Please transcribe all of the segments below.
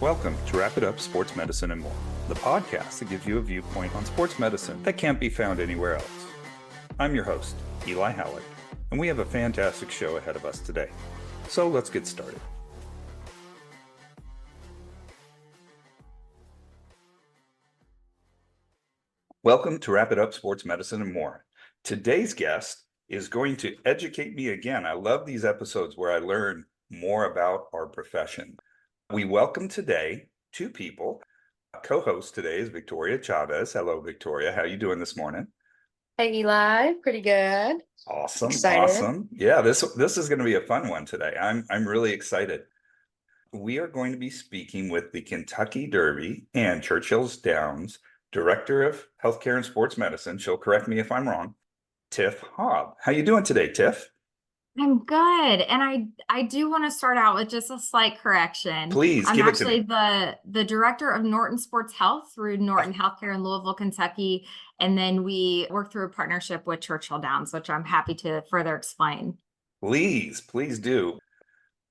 Welcome to Wrap It Up Sports Medicine and More, the podcast that gives you a viewpoint on sports medicine that can't be found anywhere else. I'm your host, Eli Hallak, and we have a fantastic show ahead of us today. So let's get started. Welcome to Wrap It Up Sports Medicine and More. Today's guest is going to educate me again. I love these episodes where I learn more about our profession. We welcome today two people. Co-host today is Victoria Chavez. Hello, Victoria. How are you doing this morning? Hey, Eli. Pretty good. Awesome. Excited. Awesome. Yeah, this is going to be a fun one today. I'm really excited. We are going to be speaking with the Kentucky Derby and Churchill Downs Director of Healthcare and Sports Medicine. She'll correct me if I'm wrong. Tiff Haub. How you doing today, Tiff? I'm good. And I do want to start out with just a slight correction. Please I'm give it to actually me. the director of Norton Sports Health through Norton Healthcare in Louisville, Kentucky. And then we work through a partnership with Churchill Downs, which I'm happy to further explain. Please do.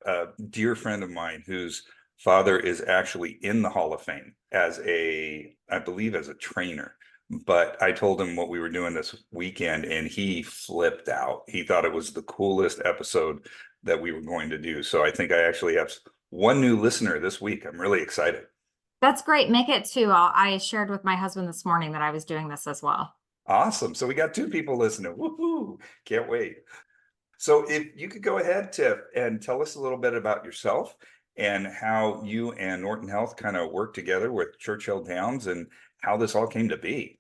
A dear friend of mine whose father is actually in the Hall of Fame I believe as a trainer. But I told him what we were doing this weekend and he flipped out. He thought it was the coolest episode that we were going to do. So I think I actually have one new listener this week. I'm really excited. That's great. Make it two. I shared with my husband this morning that I was doing this as well. Awesome. So we got two people listening. Woohoo! Can't wait. So if you could go ahead, Tiff, and tell us a little bit about yourself and how you and Norton Health kind of work together with Churchill Downs and how this all came to be.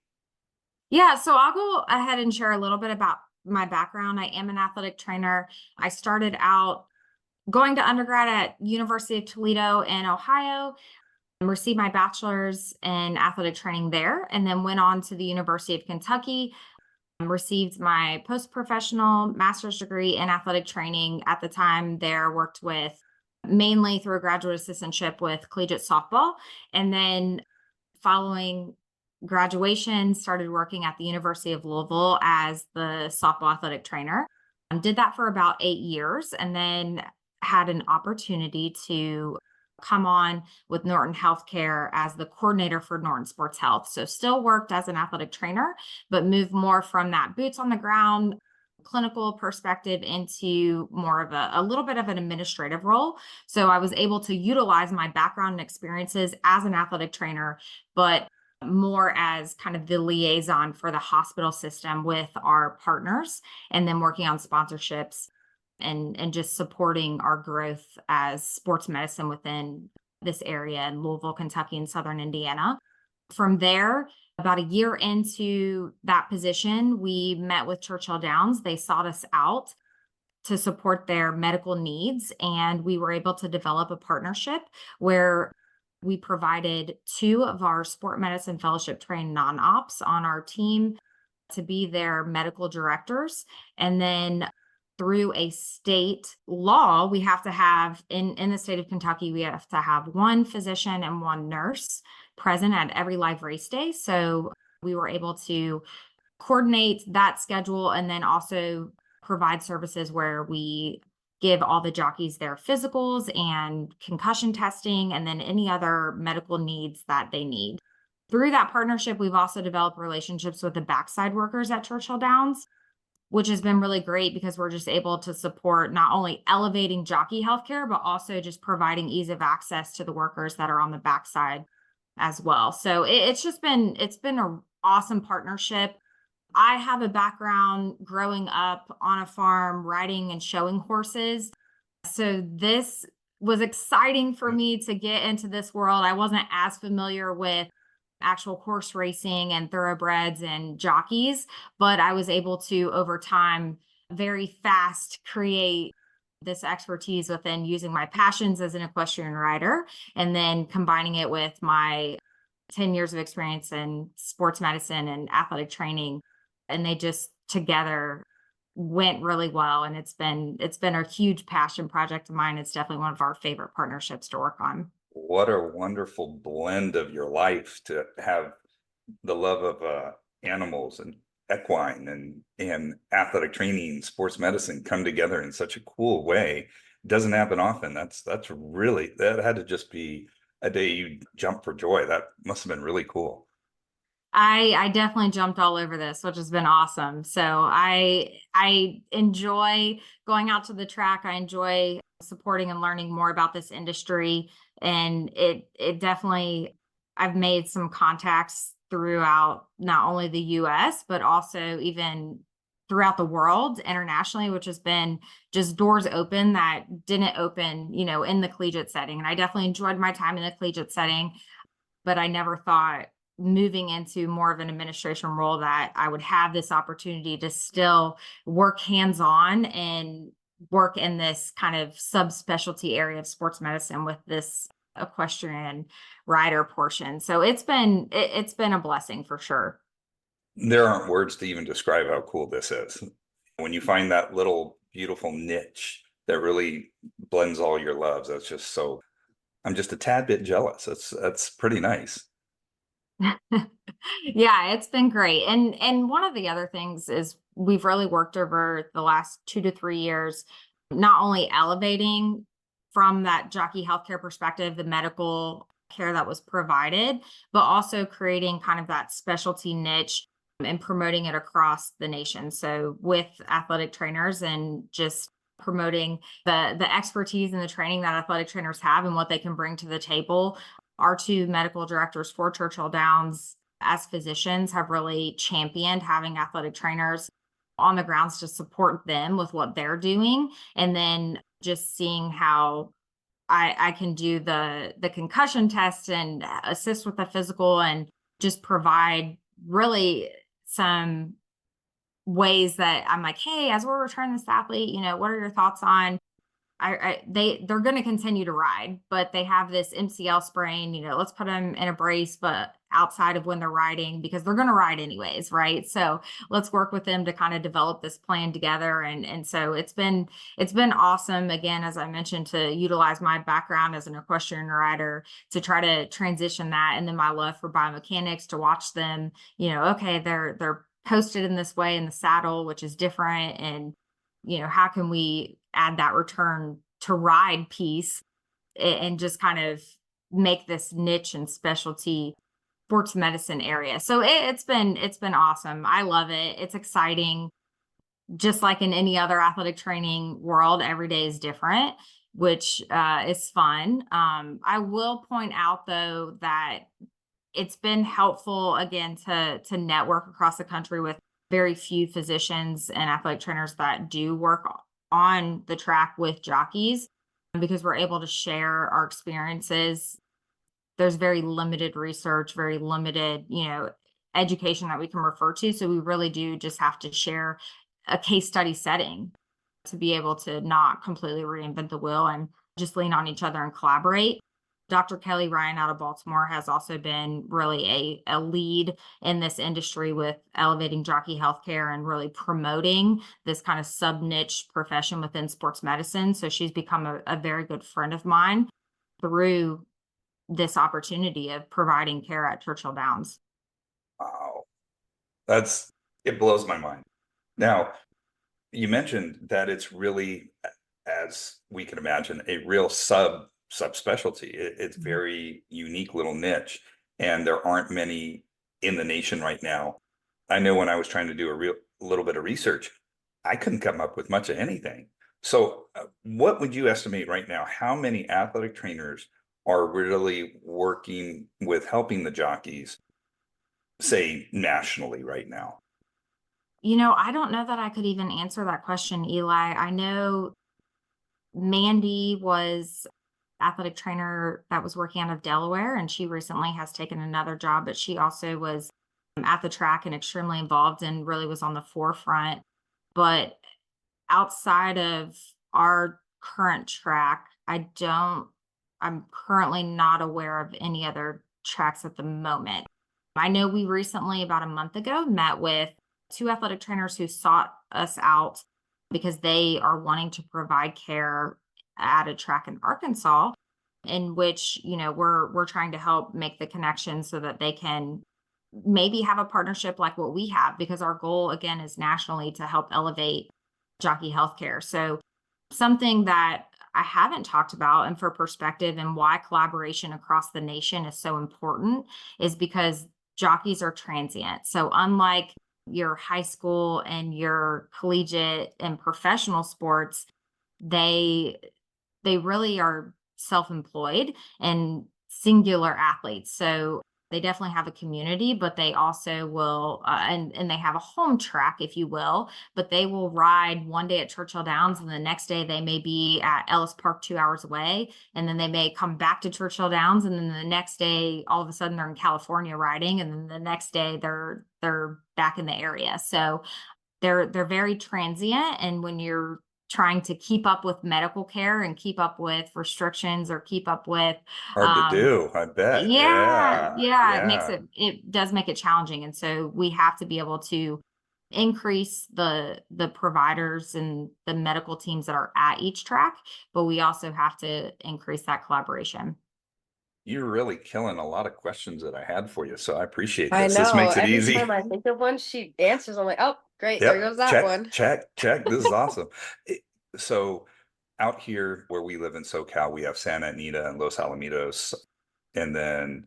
Yeah, so I'll go ahead and share a little bit about my background. I am an athletic trainer. I started out going to undergrad at University of Toledo in Ohio, and received my bachelor's in athletic training there, and then went on to the University of Kentucky, received my post-professional master's degree in athletic training. At the time there, worked with mainly through a graduate assistantship with collegiate softball, and then following graduation, started working at the University of Louisville as the softball athletic trainer. Did that for about 8 years, and then had an opportunity to come on with Norton Healthcare as the coordinator for Norton Sports Health. So still worked as an athletic trainer, but moved more from that boots on the ground clinical perspective into more of a little bit of an administrative role. So I was able to utilize my background and experiences as an athletic trainer, but more as kind of the liaison for the hospital system with our partners, and then working on sponsorships and just supporting our growth as sports medicine within this area in Louisville, Kentucky, and Southern Indiana. From there, about a year into that position, we met with Churchill Downs. They sought us out to support their medical needs, and we were able to develop a partnership where we provided 2 of our sport medicine fellowship trained non-ops on our team to be their medical directors. And then through a state law, we have to have in the state of Kentucky, we have to have 1 physician and 1 nurse present at every live race day. So we were able to coordinate that schedule and then also provide services where we give all the jockeys their physicals and concussion testing, and then any other medical needs that they need. Through that partnership, we've also developed relationships with the backside workers at Churchill Downs, which has been really great because we're just able to support not only elevating jockey healthcare, but also just providing ease of access to the workers that are on the backside as well. So it's been an awesome partnership. I have a background growing up on a farm, riding and showing horses. So this was exciting for me to get into this world. I wasn't as familiar with actual horse racing and thoroughbreds and jockeys, but I was able to, over time, very fast create this expertise within using my passions as an equestrian rider, and then combining it with my 10 years of experience in sports medicine and athletic training. And they just together went really well. And it's been a huge passion project of mine. It's definitely one of our favorite partnerships to work on. What a wonderful blend of your life to have the love of animals and equine and athletic training, sports medicine come together in such a cool way. It doesn't happen often. That had to just be a day you jumped for joy. That must have been really cool. I definitely jumped all over this, which has been awesome. So I enjoy going out to the track. I enjoy supporting and learning more about this industry. And it definitely, I've made some contacts throughout not only the US, but also even throughout the world internationally, which has been just doors open that didn't open, in the collegiate setting. And I definitely enjoyed my time in the collegiate setting, but I never thought moving into more of an administration role that I would have this opportunity to still work hands-on and work in this kind of subspecialty area of sports medicine with this equestrian rider portion. So it's been a blessing for sure. There aren't words to even describe how cool this is. When you find that little beautiful niche that really blends all your loves, that's just so, I'm just a tad bit jealous. That's pretty nice. Yeah, it's been great. And one of the other things is we've really worked over the last 2 to 3 years, not only elevating from that jockey healthcare perspective, the medical care that was provided, but also creating kind of that specialty niche and promoting it across the nation. So with athletic trainers and just promoting the expertise and the training that athletic trainers have and what they can bring to the table. Our two medical directors for Churchill Downs as physicians have really championed having athletic trainers on the grounds to support them with what they're doing. And then just seeing how I can do the concussion test and assist with the physical and just provide really some ways that I'm like, hey, as we're returning this athlete, what are your thoughts on they're going to continue to ride, but they have this MCL sprain, let's put them in a brace, but outside of when they're riding, because they're going to ride anyways. Right. So let's work with them to kind of develop this plan together. And so it's been awesome. Again, as I mentioned, to utilize my background as an equestrian rider to try to transition that. And then my love for biomechanics to watch them, okay, they're posted in this way in the saddle, which is different. And how can we add that return to ride piece and just kind of make this niche and specialty sports medicine area. So it's been awesome. I love it. It's exciting. Just like in any other athletic training world, every day is different, which is fun. I will point out though that it's been helpful again to network across the country with very few physicians and athletic trainers that do work on the track with jockeys because we're able to share our experiences. There's very limited research, very limited, education that we can refer to. So we really do just have to share a case study setting to be able to not completely reinvent the wheel and just lean on each other and collaborate. Dr. Kelly Ryan out of Baltimore has also been really a lead in this industry with elevating jockey healthcare and really promoting this kind of sub niche profession within sports medicine. So she's become a very good friend of mine through this opportunity of providing care at Churchill Downs. Wow. That's, it blows my mind. Now, you mentioned that it's really, as we can imagine, a real subspecialty. It's very unique little niche, and there aren't many in the nation right now. I know when I was trying to do a little bit of research, I couldn't come up with much of anything. So, what would you estimate right now? How many athletic trainers are really working with helping the jockeys, say nationally right now? I don't know that I could even answer that question, Eli. I know Mandy was athletic trainer that was working out of Delaware, and she recently has taken another job, but she also was at the track and extremely involved and really was on the forefront. But outside of our current track, I'm currently not aware of any other tracks at the moment. I know we recently, about a month ago, met with two athletic trainers who sought us out because they are wanting to provide care at a track in Arkansas, in which, we're trying to help make the connection so that they can maybe have a partnership like what we have, because our goal again is nationally to help elevate jockey healthcare. So something that I haven't talked about, and for perspective, and why collaboration across the nation is so important, is because jockeys are transient. So unlike your high school and your collegiate and professional sports, they they really are self-employed and singular athletes. So they definitely have a community, but they also will, and they have a home track, if you will, but they will ride one day at Churchill Downs, and the next day they may be at Ellis Park 2 hours away. And then they may come back to Churchill Downs. And then the next day, all of a sudden they're in California riding. And then the next day they're back in the area. So they're very transient. And when you're trying to keep up with medical care and keep up with restrictions or keep up with, Hard to do, I bet. Yeah. Yeah. it does make it challenging. And so we have to be able to increase the providers and the medical teams that are at each track, but we also have to increase that collaboration. You're really killing a lot of questions that I had for you. So I appreciate I this. This know. makes it Every easy. time I think of one, she answers. I'm like, oh, great. There Yep. goes that Check, one. check, check. This is awesome. So out here where we live in SoCal, we have Santa Anita and Los Alamitos. And then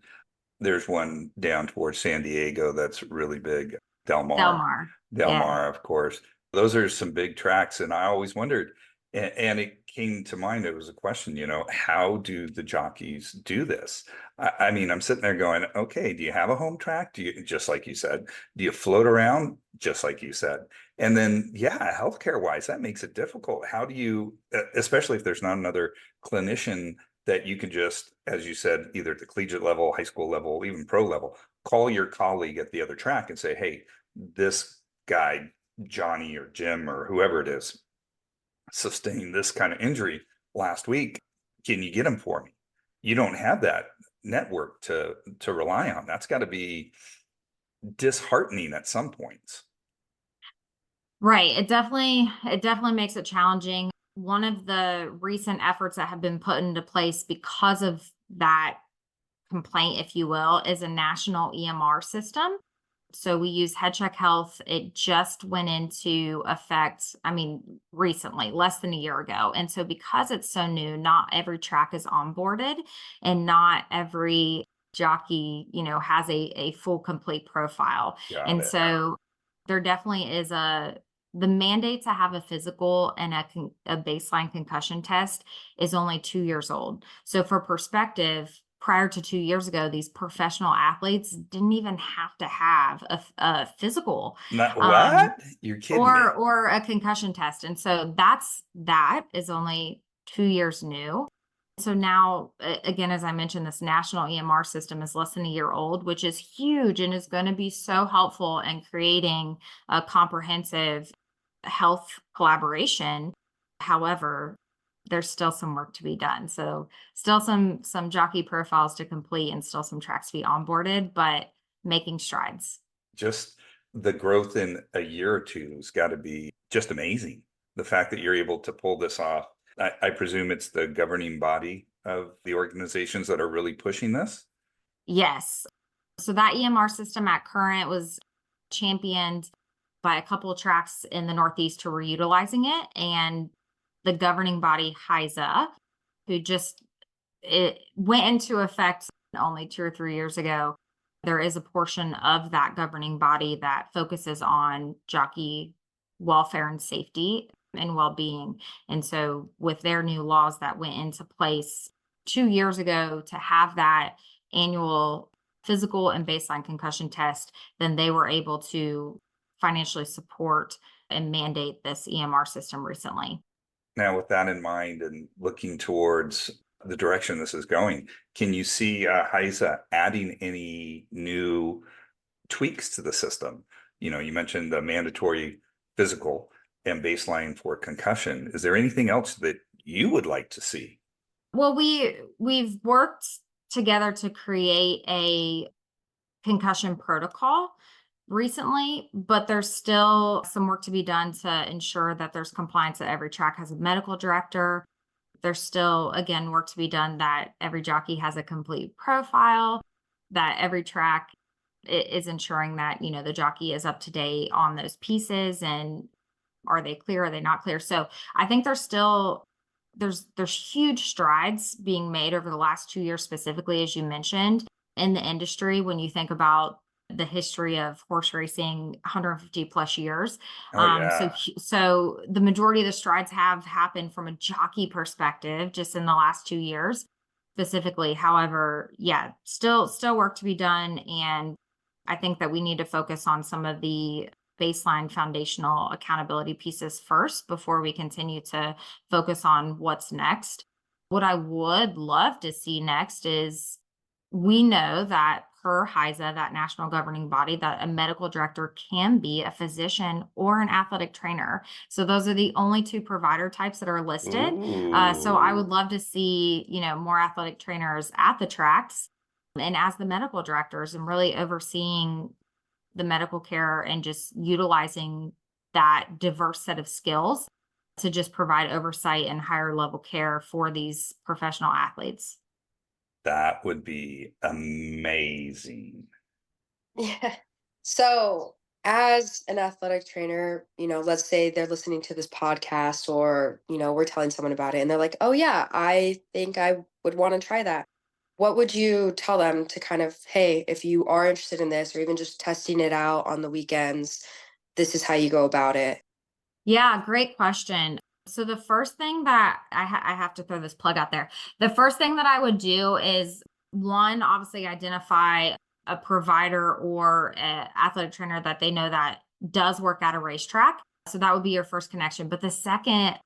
there's one down towards San Diego that's really big, Del Del Mar. Mar. Del Yeah. Mar, of course. Those are some big tracks. And I always wondered, and it came to mind, it was a question, how do the jockeys do this? I mean, I'm sitting there going, okay, do you have a home track? Do you, just like you said, do you float around? Just like you said. And then, yeah, healthcare wise, that makes it difficult. How do you, especially if there's not another clinician that you can just, as you said, either at the collegiate level, high school level, even pro level, call your colleague at the other track and say, hey, this guy, Johnny or Jim or whoever it is, sustained this kind of injury last week. Can you get him for me? You don't have that network to rely on. That's got to be disheartening at some points. Right. It definitely makes it challenging. One of the recent efforts that have been put into place because of that complaint, if you will, is a national EMR system. So we use Head Check Health. It just went into effect, I mean, recently, less than a year ago. And so because it's so new, not every track is onboarded, and not every jockey, has a full complete profile. Got And it. so there definitely is the mandate to have a physical and a baseline concussion test is only 2 years old. So for perspective, prior to 2 years ago, these professional athletes didn't even have to have a physical, Not what? You're kidding me. or a concussion test. And so that is only 2 years new. So now, again, as I mentioned, this national EMR system is less than a year old, which is huge and is going to be so helpful in creating a comprehensive health collaboration. However, there's still some work to be done. So still some jockey profiles to complete and still some tracks to be onboarded, but making strides. Just the growth in a year or two has got to be just amazing. The fact that you're able to pull this off. I presume it's the governing body of the organizations that are really pushing this. Yes. So that EMR system at Current was championed by a couple of tracks in the Northeast who were utilizing it, and the governing body HISA, who it went into effect only 2 or 3 years ago. There is a portion of that governing body that focuses on jockey welfare and safety and well-being. And so with their new laws that went into place 2 years ago to have that annual physical and baseline concussion test, then they were able to financially support and mandate this EMR system recently. Now, with that in mind and looking towards the direction this is going, can you see HISA adding any new tweaks to the system? You mentioned the mandatory physical and baseline for concussion. Is there anything else that you would like to see? Well, we've worked together to create a concussion protocol recently, but there's still some work to be done to ensure that there's compliance, that every track has a medical director. There's still, again, work to be done that every jockey has a complete profile, that every track is ensuring that, the jockey is up to date on those pieces, and are they clear? Are they not clear? So I think there's still there's huge strides being made over the last 2 years, specifically, as you mentioned, in the industry. When you think about the history of horse racing, 150 plus years. Oh yeah. So the majority of the strides have happened from a jockey perspective, just in the last 2 years specifically. However, yeah, still work to be done. And I think that we need to focus on some of the baseline foundational accountability pieces first before we continue to focus on what's next. What I would love to see next is, we know that per HISA, that national governing body, that a medical director can be a physician or an athletic trainer. So those are the only two provider types that are listed. So I would love to see, more athletic trainers at the tracks and as the medical directors, and really overseeing the medical care and just utilizing that diverse set of skills to just provide oversight and higher level care for these professional athletes. That would be amazing. Yeah. So, as an athletic trainer, let's say they're listening to this podcast, or, we're telling someone about it and they're like, oh, yeah, I think I would want to try that. What would you tell them to kind of, hey, if you are interested in this, or even just testing it out on the weekends, this is how you go about it? Yeah, great question. So the first thing that I have to throw this plug out there. The first thing that I would do is, one, obviously identify a provider or an athletic trainer that they know that does work at a racetrack. So that would be your first connection. But the second,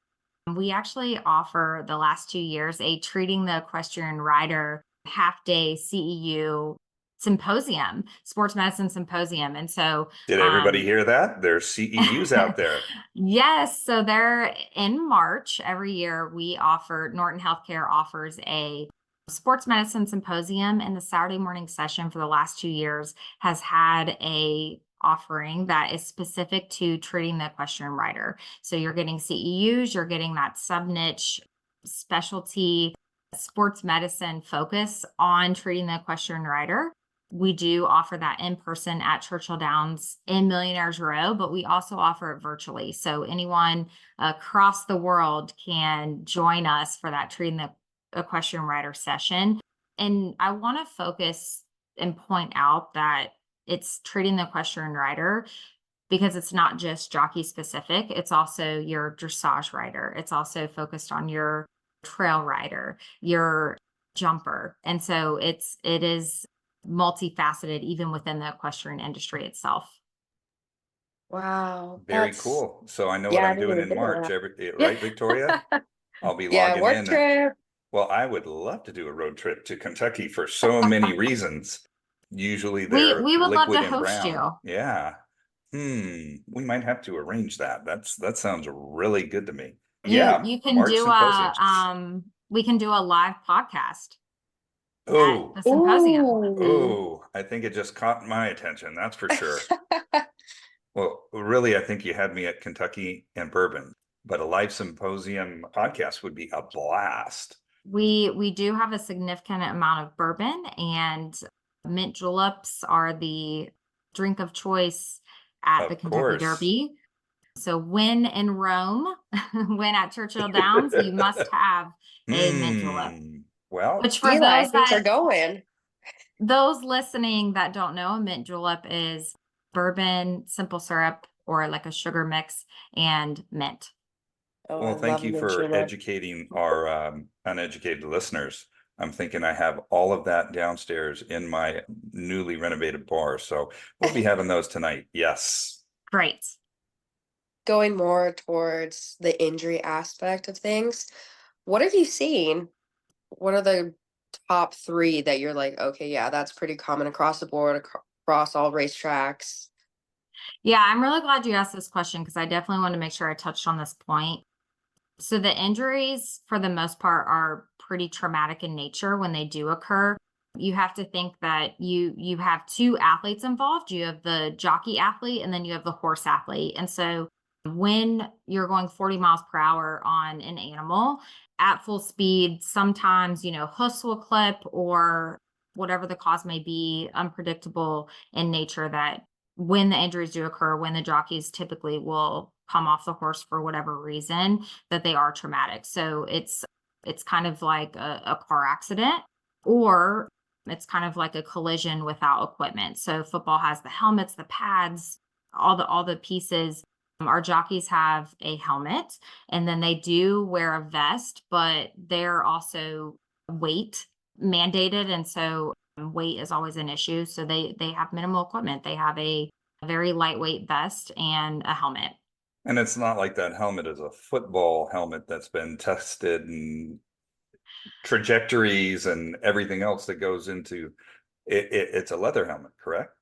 we actually offer the last 2 years a Treating the Equestrian Rider half-day CEU symposium, sports medicine symposium. And so Did everybody hear that? There's CEUs out there. Yes. So they're in March every year. Norton Healthcare offers a sports medicine symposium, and the Saturday morning session for the last 2 years has had a offering that is specific to treating the equestrian rider. So you're getting CEUs, you're getting that sub niche specialty sports medicine focus on treating the equestrian rider. We do offer that in person at Churchill Downs in Millionaires Row, but we also offer it virtually. So anyone across the world can join us for that Treating the Equestrian Rider session. And I want to focus and point out that it's treating the equestrian rider because it's not just jockey specific. It's also your dressage rider. It's also focused on your trail rider, your jumper. And so it is multifaceted even within the equestrian industry itself. Wow. Very cool. So I know what Yeah, I I'm didn't doing even in think of March, that. right, Victoria? I'll be Yeah, logging work in. trip. Well, I would love to do a road trip to Kentucky for so many reasons. Usually We they're would love liquid to and host brown. you. Yeah. We might have to arrange that. That sounds really good to me. You Yeah, you can March do symposium. we can do a live podcast at Oh, the symposium. Ooh. I think it just caught my attention. That's for sure. Well, really, I think you had me at Kentucky and bourbon, but a live symposium podcast would be a blast. We do have a significant amount of bourbon, and mint juleps are the drink of choice at the Of Kentucky course. Derby. So when in Rome, when at Churchill Downs, you must have a mint julep. Well, Which, for Eli, those things are going. listening that don't know, a mint julep is bourbon, simple syrup, or like a sugar mix, and mint. Oh, I well, thank love you mint for julep. educating our uneducated listeners. I'm thinking I have all of that downstairs in my newly renovated bar. So we'll be having those tonight. Yes. Great. Going more towards the injury aspect of things, what have you seen? What are the top three that you're like, okay, yeah, that's pretty common across the board, across all racetracks? Yeah, I'm really glad you asked this question because I definitely want to make sure I touched on this point. So the injuries, for the most part, are pretty traumatic in nature when they do occur. You have to think that you have two athletes involved. You have the jockey athlete and then you have the horse athlete. And so when you're going 40 miles per hour on an animal at full speed, sometimes, hoofs will clip or whatever the cause may be, unpredictable in nature, that when the injuries do occur, when the jockeys typically will come off the horse for whatever reason, that they are traumatic. So it's kind of like a car accident, or it's kind of like a collision without equipment. So football has the helmets, the pads, all the pieces. Our jockeys have a helmet, and then they do wear a vest, but they're also weight mandated, and so weight is always an issue. So they have minimal equipment. They have a very lightweight vest and a helmet. And it's not like that helmet is a football helmet that's been tested and trajectories and everything else that goes into it. It's a leather helmet, correct?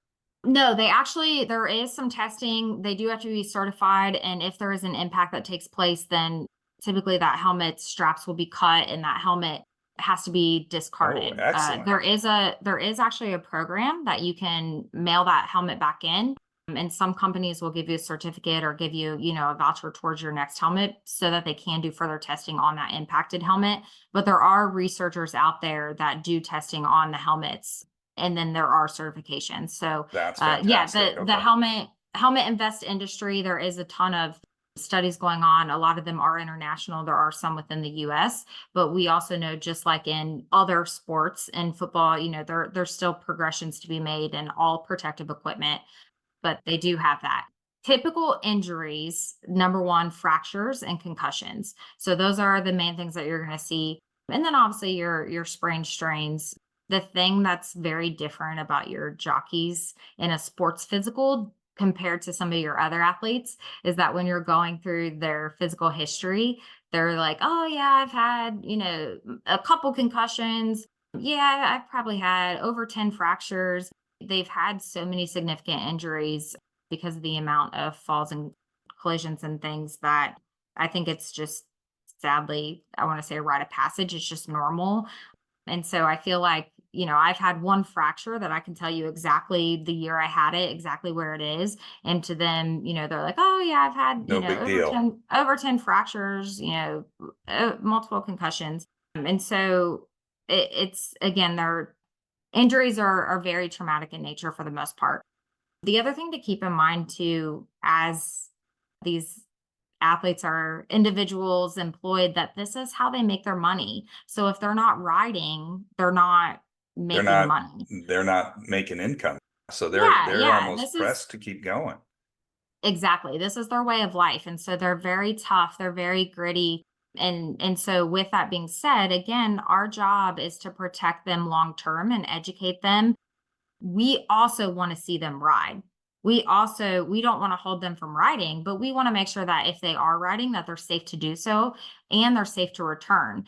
No, there is some testing. They do have to be certified. And if there is an impact that takes place, then typically that helmet straps will be cut and that helmet has to be discarded. Excellent. There is actually a program that you can mail that helmet back in. And some companies will give you a certificate or give you, a voucher towards your next helmet so that they can do further testing on that impacted helmet. But there are researchers out there that do testing on the helmets, and then there are certifications. So That's yeah, fantastic. the Okay. helmet and vest industry, there is a ton of studies going on. A lot of them are international. There are some within the US, but we also know, just like in other sports and football, there's still progressions to be made in all protective equipment, but they do have that. Typical injuries, number one, fractures and concussions. So those are the main things that you're going to see. And then obviously your sprained strains. The thing that's very different about your jockeys in a sports physical compared to some of your other athletes is that when you're going through their physical history, they're like, oh yeah, I've had, a couple concussions. Yeah, I've probably had over 10 fractures. They've had so many significant injuries because of the amount of falls and collisions and things that I think it's just, sadly, I want to say a rite of passage. It's just normal. And so I feel like, I've had one fracture that I can tell you exactly the year I had it, exactly where it is. And to them, they're like, oh yeah, I've had, No big deal. over 10 fractures, multiple concussions. And so it's, again, their injuries are very traumatic in nature for the most part. The other thing to keep in mind too, as these athletes are individuals employed, that this is how they make their money. So if they're not riding, they're not They're making not money. they're not making income. So they're Yeah. almost pressed to keep going. Exactly. This is their way of life. And so they're very tough. They're very gritty. And so with that being said, again, our job is to protect them long term and educate them. We also want to see them ride. We don't want to hold them from riding, but we want to make sure that if they are riding, that they're safe to do so and they're safe to return.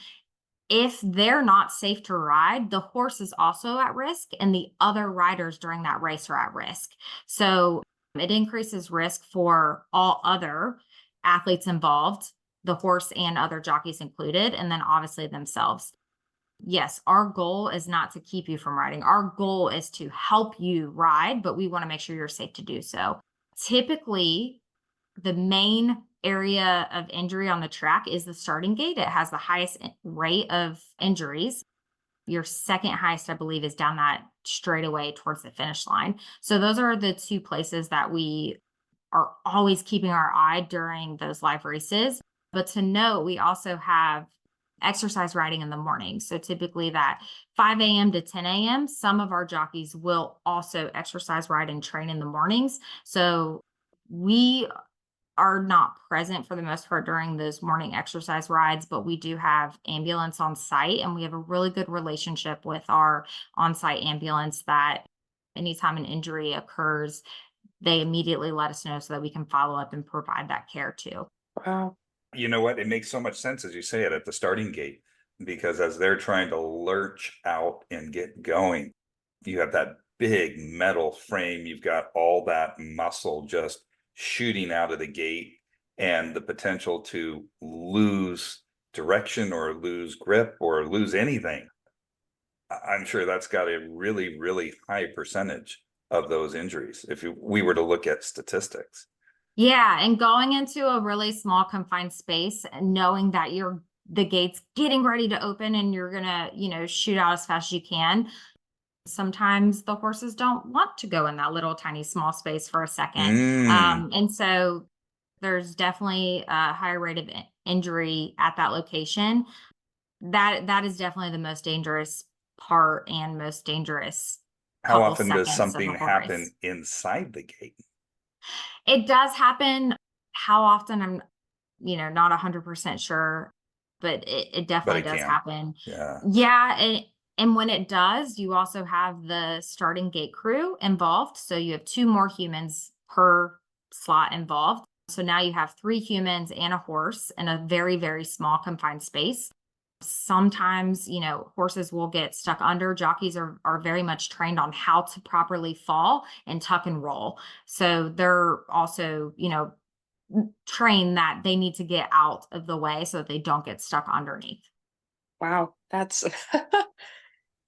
If they're not safe to ride, the horse is also at risk and the other riders during that race are at risk. So it increases risk for all other athletes involved, the horse and other jockeys included, and then obviously themselves. Yes, our goal is not to keep you from riding. Our goal is to help you ride, but we want to make sure you're safe to do so. Typically, the main area of injury on the track is the starting gate. It has the highest rate of injuries. Your second highest, I believe, is down that straightaway towards the finish line. So those are the two places that we are always keeping our eye during those live races. But to note, we also have exercise riding in the morning. So typically that 5 a.m. to 10 a.m., some of our jockeys will also exercise ride and train in the mornings. So we are not present for the most part during those morning exercise rides, but we do have ambulance on site, and we have a really good relationship with our on-site ambulance that anytime an injury occurs, they immediately let us know so that we can follow up and provide that care too. Wow. You know what? It makes so much sense as you say it at the starting gate, because as they're trying to lurch out and get going, you have that big metal frame, you've got all that muscle just shooting out of the gate, and the potential to lose direction or lose grip or lose anything. I'm sure that's got a really, really high percentage of those injuries if we were to look at statistics. Yeah, and going into a really small confined space and knowing that the gate's getting ready to open and you're gonna, shoot out as fast as you can. Sometimes the horses don't want to go in that little tiny small space for a second. And so There's definitely a higher rate of injury at that location. That is definitely the most dangerous part and most dangerous How couple often does seconds of something a whole race. happen inside the gate? It does happen. How often I'm, not 100% sure, but it But definitely it does can. happen. Yeah. Yeah, and when it does, you also have the starting gate crew involved. So you have 2 more humans per slot involved. So now you have 3 humans and a horse in a very, very small confined space. Sometimes, horses will get stuck under. Jockeys are very much trained on how to properly fall and tuck and roll. So they're also, trained that they need to get out of the way so that they don't get stuck underneath. Wow, that's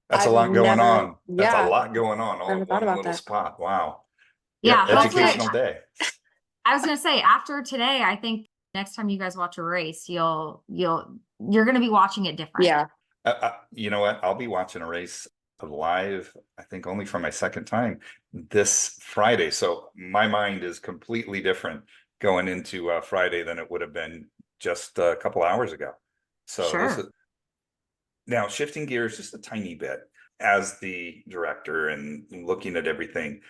That's a I've lot going never, on. That's a yeah, lot going on all never in thought one about little that. spot. Wow. Yeah, Yep. hopefully, Educational day. I was gonna say after today, I think next time you guys watch a race, you're gonna be watching it different. Yeah. You know what? I'll be watching a race live, I think only for my second time this Friday. So my mind is completely different going into Friday than it would have been just a couple hours ago. So this is Sure. now shifting gears just a tiny bit as the director and looking at everything.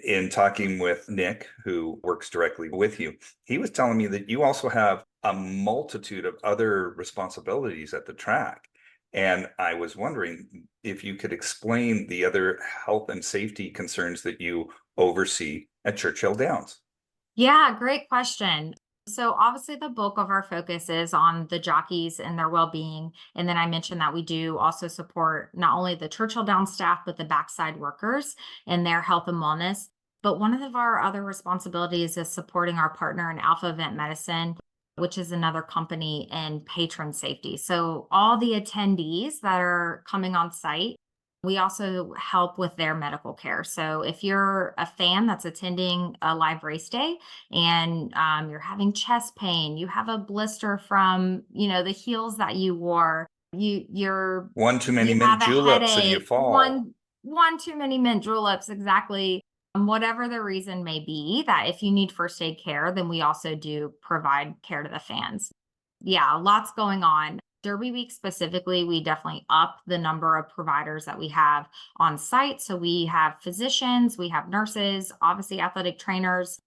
In talking with Nick, who works directly with you, he was telling me that you also have a multitude of other responsibilities at the track. And I was wondering if you could explain the other health and safety concerns that you oversee at Churchill Downs. Yeah, great question. So obviously the bulk of our focus is on the jockeys and their well-being. And then I mentioned that we do also support not only the Churchill Downs staff, but the backside workers and their health and wellness. But one of our other responsibilities is supporting our partner in Alpha Event Medicine, which is another company in patron safety. So all the attendees that are coming on site, we also help with their medical care. So if you're a fan that's attending a live race day and you're having chest pain, you have a blister from, the heels that you wore, One too many you mint have a juleps and you headache, fall. one too many mint juleps, exactly. Whatever the reason may be, that if you need first aid care, then we also do provide care to the fans. Yeah, lots going on. Derby week specifically, we definitely up the number of providers that we have on site. So we have physicians, we have nurses, obviously athletic trainers,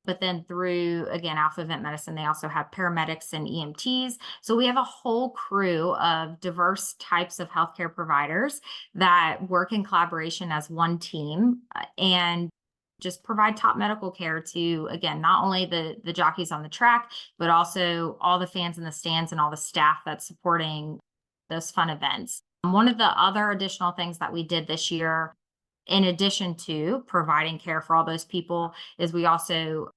but then through, again, Alpha Event Medicine, they also have paramedics and EMTs. So we have a whole crew of diverse types of healthcare providers that work in collaboration as one team and just provide top medical care to, again, not only the jockeys on the track, but also all the fans in the stands and all the staff that's supporting those fun events. One of the other additional things that we did this year, in addition to providing care for all those people, is we also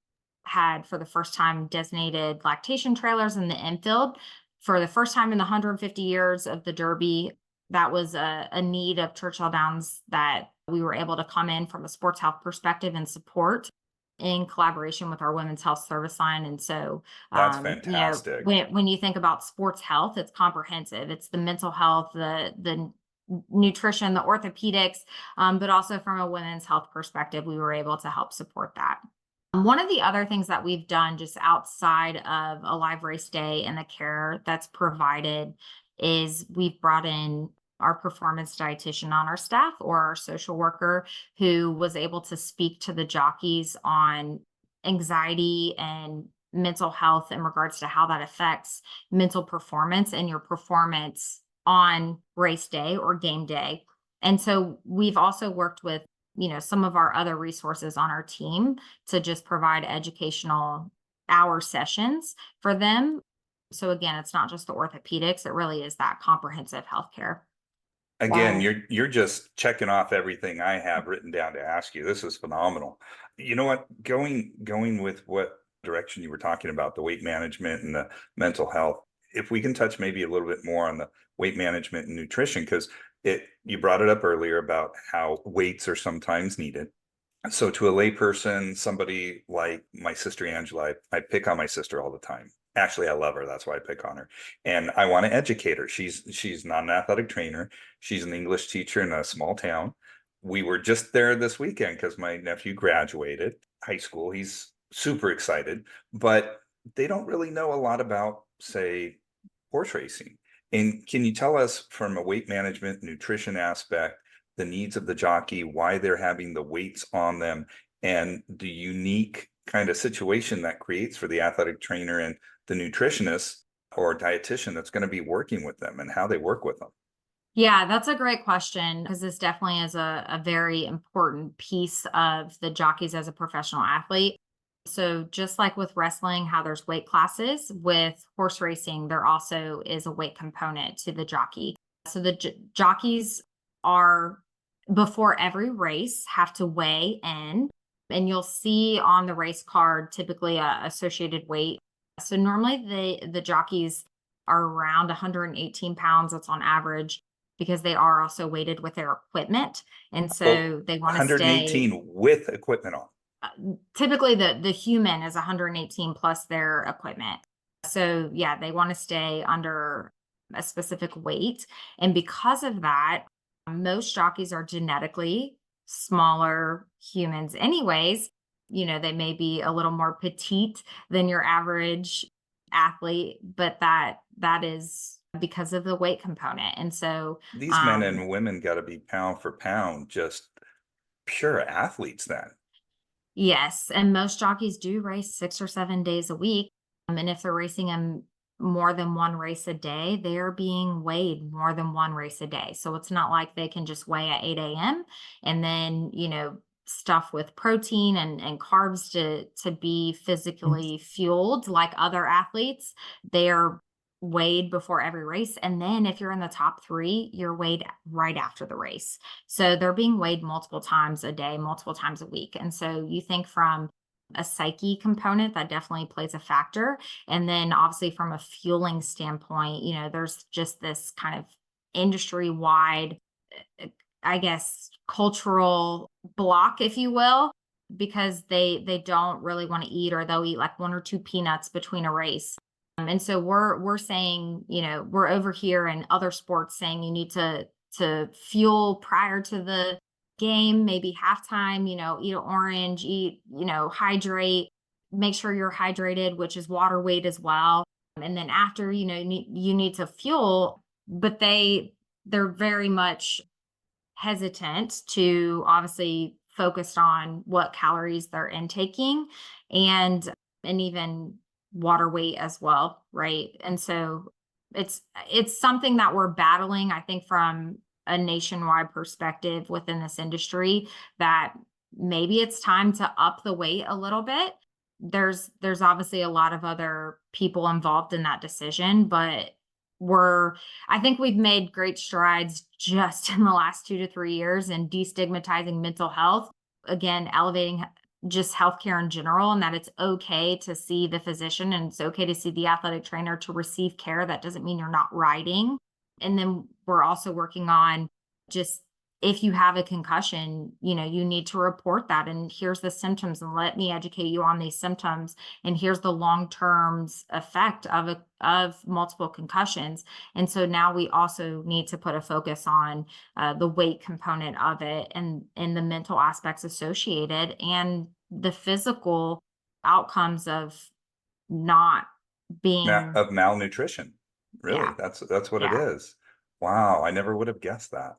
had for the first time designated lactation trailers in the infield. For the first time in the 150 years of the Derby, that was a need of Churchill Downs that we were able to come in from a sports health perspective and support in collaboration with our women's health service line. And so, That's fantastic. when you think about sports health, it's comprehensive. It's the mental health, the nutrition, the orthopedics, but also from a women's health perspective, we were able to help support that. One of the other things that we've done just outside of a live race day and the care that's provided is we've brought in our performance dietitian on our staff or our social worker who was able to speak to the jockeys on anxiety and mental health in regards to how that affects mental performance and your performance on race day or game day. And so we've also worked with, some of our other resources on our team to just provide educational hour sessions for them. So again, it's not just the orthopedics, it really is that comprehensive healthcare. Again, Wow. you're just checking off everything I have written down to ask you. This is phenomenal. You know what? Going with what direction you were talking about, the weight management and the mental health. If we can touch maybe a little bit more on the weight management and nutrition, because you brought it up earlier about how weights are sometimes needed. So to a layperson, somebody like my sister Angela, I pick on my sister all the time. Actually, I love her. That's why I pick on her. And I want to educate her. She's not an athletic trainer. She's an English teacher in a small town. We were just there this weekend because my nephew graduated high school. He's super excited, but they don't really know a lot about, say, horse racing. And can you tell us from a weight management, nutrition aspect, the needs of the jockey, why they're having the weights on them, and the unique kind of situation that creates for the athletic trainer and the nutritionist or dietitian that's going to be working with them and how they work with them? Yeah, that's a great question because this definitely is a very important piece of the jockeys as a professional athlete. So, just like with wrestling, how there's weight classes, with horse racing, there also is a weight component to the jockey. So, the jockeys are, before every race, have to weigh in, and you'll see on the race card typically a associated weight. So, normally the jockeys are around 118 pounds. That's on average because they are also weighted with their equipment. And Well, so they want to stay, 118 with equipment on. typically the human is 118 plus their equipment. So yeah, they want to stay under a specific weight. And because of that, most jockeys are genetically smaller humans anyways. They may be a little more petite than your average athlete, but that is because of the weight component. And so These men and women got to be pound for pound, just pure athletes then. yes, and most jockeys do race 6 or 7 days a week, and if they're racing in more than 1 race a day, they're being weighed more than 1 race a day, so it's not like they can just weigh at 8 a.m. and then, stuff with protein and carbs to be physically fueled like other athletes. They're weighed before every race, and then if you're in the top 3, you're weighed right after the race. So they're being weighed multiple times a day, multiple times a week. And so you think from a psyche component, that definitely plays a factor. And then obviously from a fueling standpoint, there's just this kind of industry wide, I guess, cultural block, if you will, because they don't really want to eat, or they'll eat like 1 or 2 peanuts between a race. And so we're saying, we're over here in other sports saying you need to fuel prior to the game, maybe halftime, eat an orange, hydrate, make sure you're hydrated, which is water weight as well. And then after, you need to fuel, but they're very much hesitant to obviously focused on what calories they're intaking, and even water weight as well, right? And so it's something that we're battling, I think, from a nationwide perspective within this industry, that maybe it's time to up the weight a little bit. There's obviously a lot of other people involved in that decision, but we're I think we've made great strides just in the last 2 to 3 years in destigmatizing mental health, again, elevating just healthcare in general, and that it's okay to see the physician and it's okay to see the athletic trainer to receive care. That doesn't mean you're not riding. And then we're also working on, just if you have a concussion, you need to report that. And here's the symptoms, and let me educate you on these symptoms. And here's the long-term effect of multiple concussions. And so now we also need to put a focus on the weight component of it, and the mental aspects associated, and the physical outcomes of not being, Of malnutrition. Really, yeah, that's what it yeah, is. Wow, I never would have guessed that.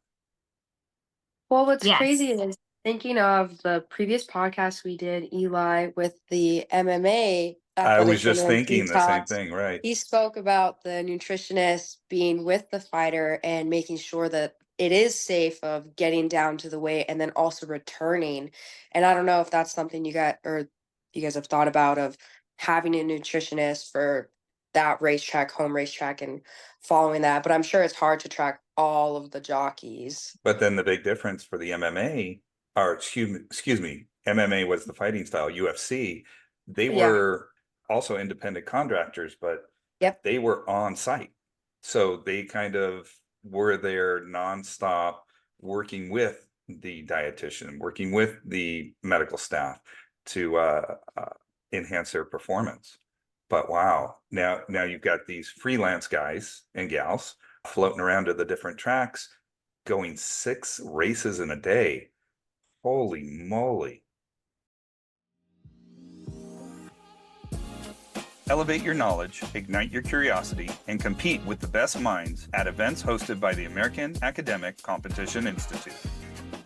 Well, what's crazy yes, is thinking of the previous podcast we did, Eli, with the MMA I athletic was just trainer, and thinking the same thing, right? he spoke about the nutritionist being with the fighter and making sure that it is safe of getting down to the weight and then also returning. And I don't know if that's something you guys have thought about, of having a nutritionist for that racetrack, home racetrack, and following that. But I'm sure it's hard to track all of the jockeys. But then the big difference for the MMA, or excuse me, MMA was the fighting style, UFC, they Yeah. were also independent contractors, but Yep. they were on site. So they kind of were there nonstop, working with the dietitian, working with the medical staff to enhance their performance. But wow, now you've got these freelance guys and gals floating around to the different tracks, going 6 races in a day. Holy moly. Elevate your knowledge, ignite your curiosity, and compete with the best minds at events hosted by the American Academic Competition Institute.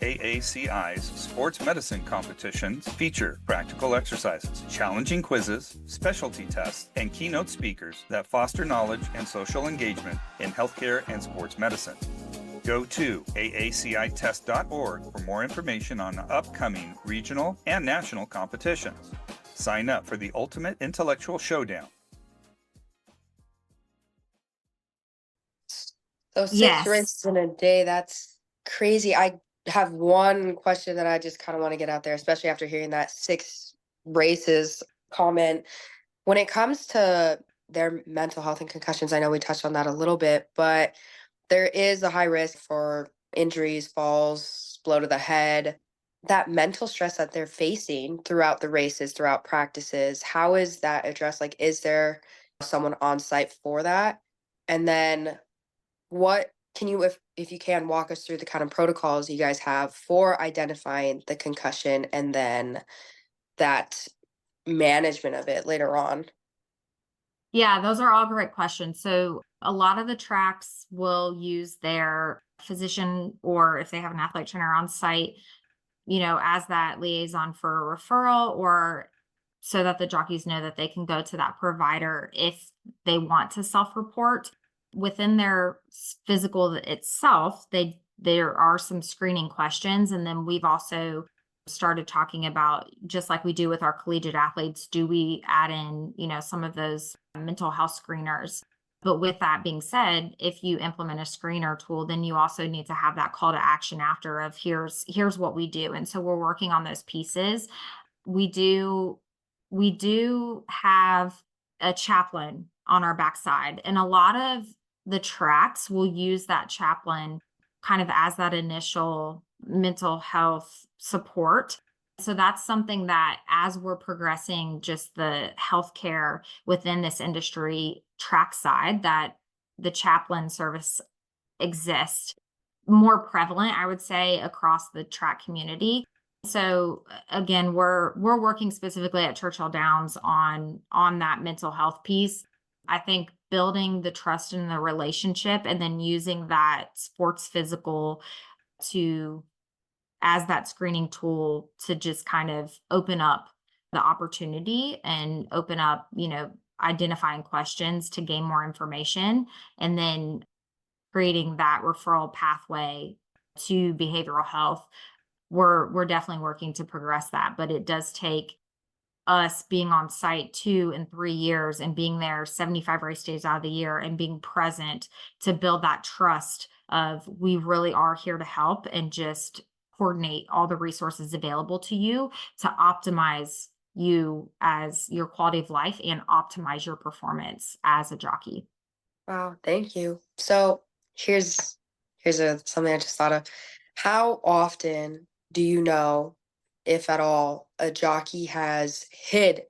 AACI's sports medicine competitions feature practical exercises, challenging quizzes, specialty tests, and keynote speakers that foster knowledge and social engagement in healthcare and sports medicine. Go to aacitest.org for more information on upcoming regional and national competitions. Sign up for the ultimate intellectual showdown. So 6 Yes. races in a day, that's crazy. I have one question that I just kind of want to get out there, especially after hearing that 6 races comment. When it comes to their mental health and concussions, I know we touched on that a little bit, but there is a high risk for injuries, falls, blow to the head. That mental stress that they're facing throughout the races, throughout practices, how is that addressed? Like, is there someone on site for that? And then what can you, if you can, walk us through the kind of protocols you guys have for identifying the concussion and then that management of it later on? Yeah, those are all great questions. So a lot of the tracks will use their physician, or if they have an athletic trainer on site, as that liaison for a referral, or so that the jockeys know that they can go to that provider if they want to self-report. Within their physical itself, there are some screening questions. And then we've also started talking about, just like we do with our collegiate athletes, do we add in, some of those mental health screeners? But with that being said, if you implement a screener tool, then you also need to have that call to action after of here's what we do. And so we're working on those pieces. We do have a chaplain on our backside, and a lot of the tracks will use that chaplain kind of as that initial mental health support. So that's something that, as we're progressing just the healthcare within this industry track side, that the chaplain service exists more prevalent, I would say, across the track community. So again, we're working specifically at Churchill Downs on that mental health piece. I think building the trust in the relationship, and then using that sports physical to as that screening tool to just kind of open up the opportunity and open up, identifying questions to gain more information, and then creating that referral pathway to behavioral health. We're definitely working to progress that, but it does take us being on site 2 and 3 years and being there 75 race days out of the year and being present to build that trust of we really are here to help, and just coordinate all the resources available to you to optimize you as your quality of life and optimize your performance as a jockey. Wow, thank you. So here's something I just thought of. How often do you know, if at all, a jockey has hid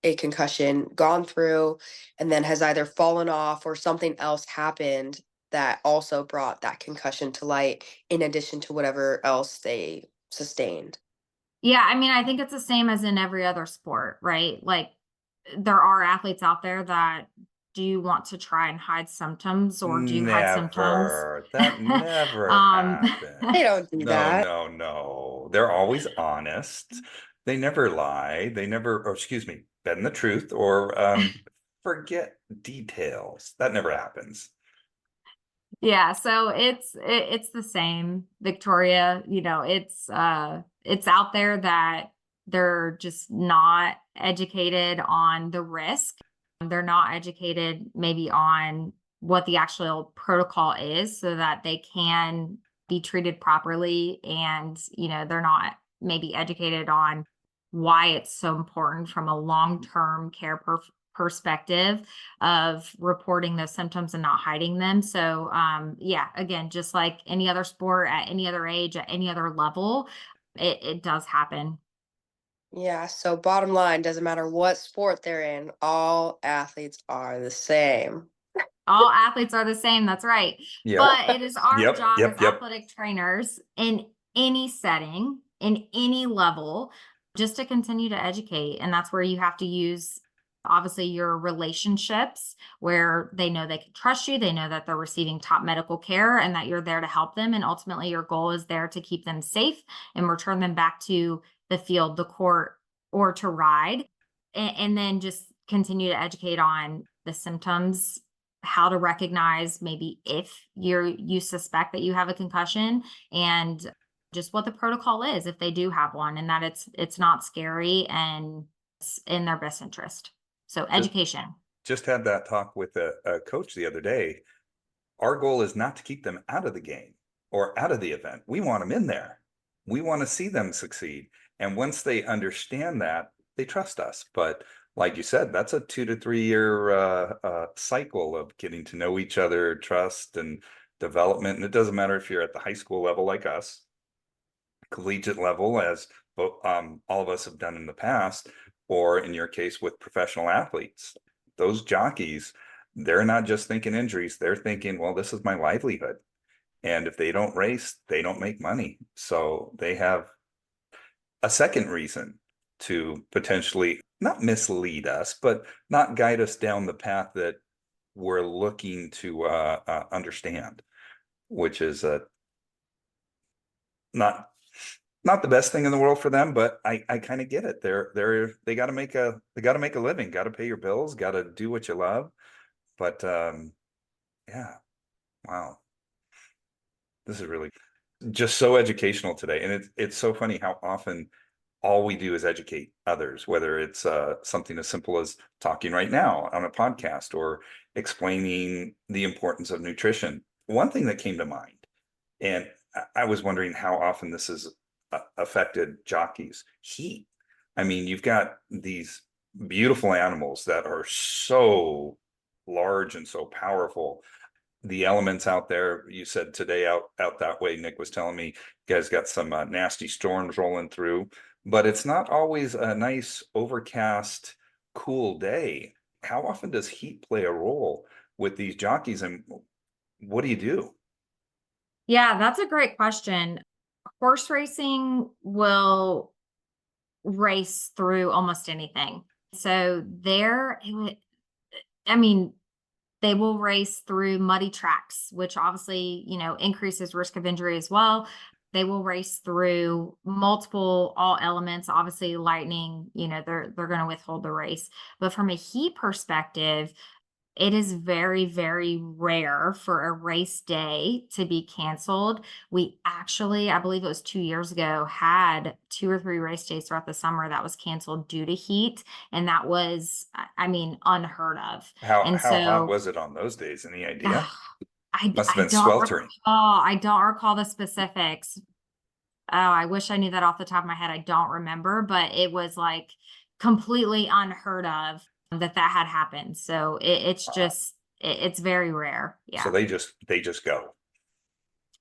a concussion, gone through, and then has either fallen off or something else happened that also brought that concussion to light in addition to whatever else they sustained? Yeah, I mean, I think it's the same as in every other sport, right? Like, there are athletes out there that do want to try and hide symptoms, or do hide symptoms. Never. That never Um, They happens. don't do No, that. no, no. They're always honest. They never lie. They never, or excuse me, bend the truth or forget details. That never happens. Yeah, so it's the same, Victoria. It's out there that they're just not educated on the risk. They're not educated maybe on what the actual protocol is, so that they can be treated properly. And, they're not maybe educated on why it's so important from a long-term care perspective of reporting those symptoms and not hiding them. So, yeah, again, just like any other sport at any other age, at any other level, it does happen. Yeah, so bottom line, doesn't matter what sport they're in, all athletes are the same. All athletes are the same. That's right. Yep. But it is our Yep. job Yep. as Yep. athletic trainers in any setting, in any level, just to continue to educate. And that's where you have to use obviously your relationships where they know they can trust you, they know that they're receiving top medical care and that you're there to help them. And ultimately your goal is there to keep them safe and return them back to the field, the court, or to ride. And then just continue to educate on the symptoms, how to recognize maybe if you suspect that you have a concussion, and just what the protocol is if they do have one, and that it's not scary and it's in their best interest. So education. Just had that talk with a coach the other day. Our goal is not to keep them out of the game or out of the event. We want them in there. We want to see them succeed. And once they understand that, they trust us. But like you said, that's a 2 to 3 year cycle of getting to know each other, trust and development. And it doesn't matter if you're at the high school level like us, collegiate level, as all of us have done in the past, or in your case with professional athletes. Those jockeys, they're not just thinking injuries, they're thinking, well, this is my livelihood. And if they don't race, they don't make money. So they have a second reason to potentially not mislead us, but not guide us down the path that we're looking to understand, which is not the best thing in the world for them, but I kind of get it. They got to make a living, got to pay your bills, got to do what you love. But yeah, wow, this is really just so educational today, and it's so funny how often all we do is educate others, whether it's something as simple as talking right now on a podcast or explaining the importance of nutrition. One thing that came to mind, and I was wondering how often this has affected jockeys: heat. I mean, you've got these beautiful animals that are so large and so powerful. The elements out there, you said today out that way, Nick was telling me, you guys got some nasty storms rolling through, but it's not always a nice overcast, cool day. How often does heat play a role with these jockeys, and what do you do? Yeah, that's a great question. Horse racing will race through almost anything. So I mean, they will race through muddy tracks, which obviously, increases risk of injury as well. They will race through all elements. Obviously, lightning, they're going to withhold the race. But from a heat perspective, it is very, very rare for a race day to be canceled. We actually, I believe it was 2 years ago, had 2 or 3 race days throughout the summer that was canceled due to heat. And that was, I mean, unheard of. How And hot so was it on those days? Any idea? Must have I been don't sweltering. recall. I don't recall the specifics. Oh, I wish I knew that off the top of my head. I don't remember, but it was like completely unheard of that had happened. So it's very rare. So Yeah. they just go.